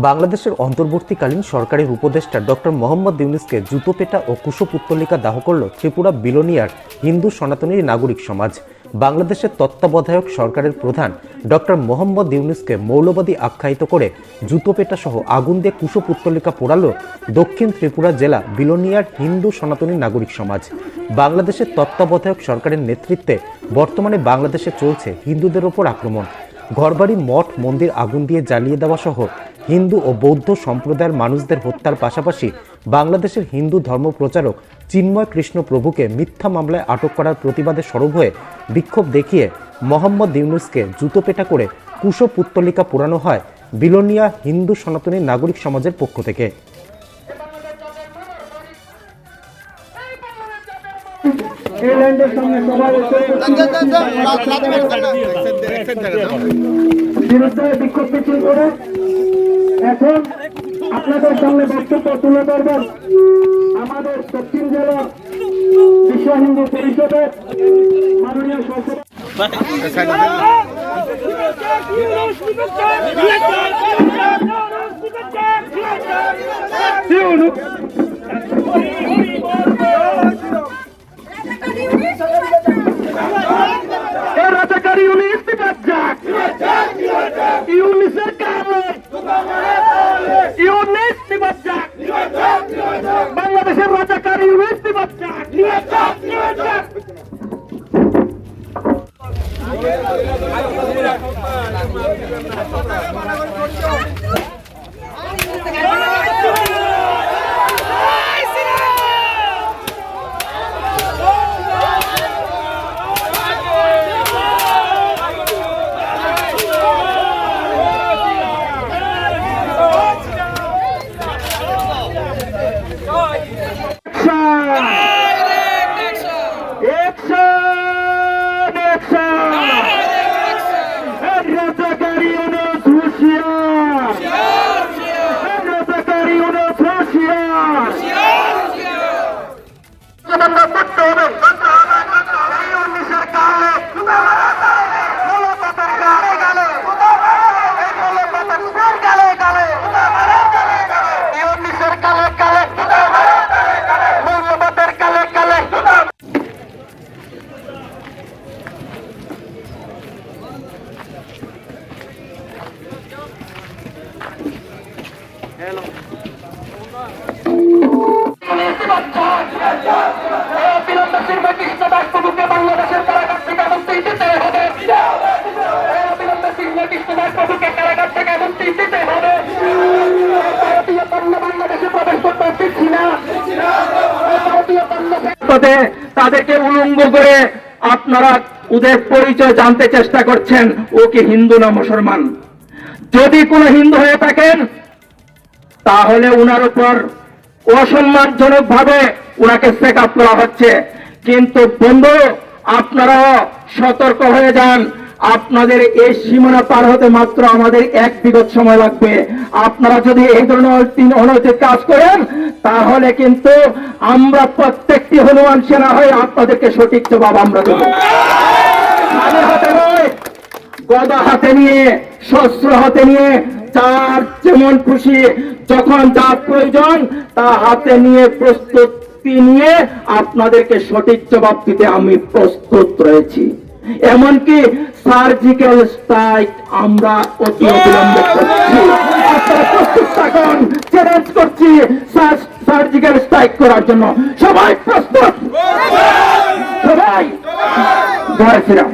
বাংলাদেশের অন্তর্বর্তীকালীন সরকারের উপদেষ্টা ডক্টর মোহাম্মদ ইউনূসকে জুতোপেটা ও কুশপুত্তলিকা দাহ করল ত্রিপুরা বিলোনিয়ার হিন্দু সনাতনী নাগরিক সমাজ। বাংলাদেশের তত্ত্বাবধায়ক সরকারের প্রধান ডক্টর মোহাম্মদ ইউনূসকে মৌলবাদী আখ্যায়িত করে জুতোপেটা সহ আগুন দিয়ে কুশপুত্তলিকা পোড়ালো দক্ষিণ ত্রিপুরা জেলা বিলোনিয়ার হিন্দু সনাতনী নাগরিক সমাজ। বাংলাদেশের তত্ত্বাবধায়ক সরকারের নেতৃত্বে বর্তমানে বাংলাদেশে চলছে হিন্দুদের ওপর আক্রমণ। ঘরবাড়ি, মঠ, মন্দির আগুন দিয়ে জ্বালিয়ে দেওয়া সহ হিন্দু ও বৌদ্ধ সম্প্রদায়ের মানুষদের হত্যার পাশাপাশি বাংলাদেশের হিন্দু ধর্ম প্রচারক চিন্ময় কৃষ্ণ প্রভুকে মিথ্যা মামলায় আটক করার প্রতিবাদে সরব হয়ে বিক্ষোভ দেখিয়ে মোহাম্মদ ইউনূসকে জুতোপেটা করে কুশপুত্তলিকা পোড়ানো হয় বিলোনিয়া হিন্দু সনাতনী নাগরিক সমাজের পক্ষ থেকে। এখন আপনাদের সামনে বক্তব্য তুলে ধরবেন আমাদের দক্ষিণ জেলার বিশ্ব হিন্দু পরিষদের মাননীয় বাংলাদেশের রাজাকারী তাদেরকে উলঙ্গ করে আপনারা ওদের পরিচয় জানতে চেষ্টা করছেন। ও কি হিন্দু না মুসলমান? যদি কোনো হিন্দু হয়ে থাকেন তাহলে উনার উপর অসম্মানজনক ভাবে উনাকে চেক আপ করা হচ্ছে। কিন্তু বন্ধু, আপনারাও সতর্ক হয়ে যান। আপনাদের এই সীমানা পার হতে মাত্র আমাদের 1 বিগত সময় লাগবে। আপনারা যদি এই ধরনের অনৈতিক কাজ করেন তাহলে কিন্তু আমরা প্রত্যেকটি হনুমান সেনা হয়ে আপনাদেরকে সঠিক জবাব আমরা দেব। খালি হাতে নয়, গদা হাতে নিয়ে, শস্ত্র হাতে নিয়ে, যার যেমন খুশি যখন যা প্রয়োজন তা হাতে নিয়ে প্রস্তুতি নিয়ে আপনাদেরকে সঠিক জবাব দিতে আমি প্রস্তুত রয়েছি। এমনকি সার্জিক্যাল স্ট্রাইক আমরা অতি অবিলম্বে করছি। আপনারা প্রস্তুত থাকুন, চ্যালেঞ্জ করছি সার্জিক্যাল স্ট্রাইক করার জন্য। সবাই প্রস্তুত? সবাই? জয় শ্রীরাম।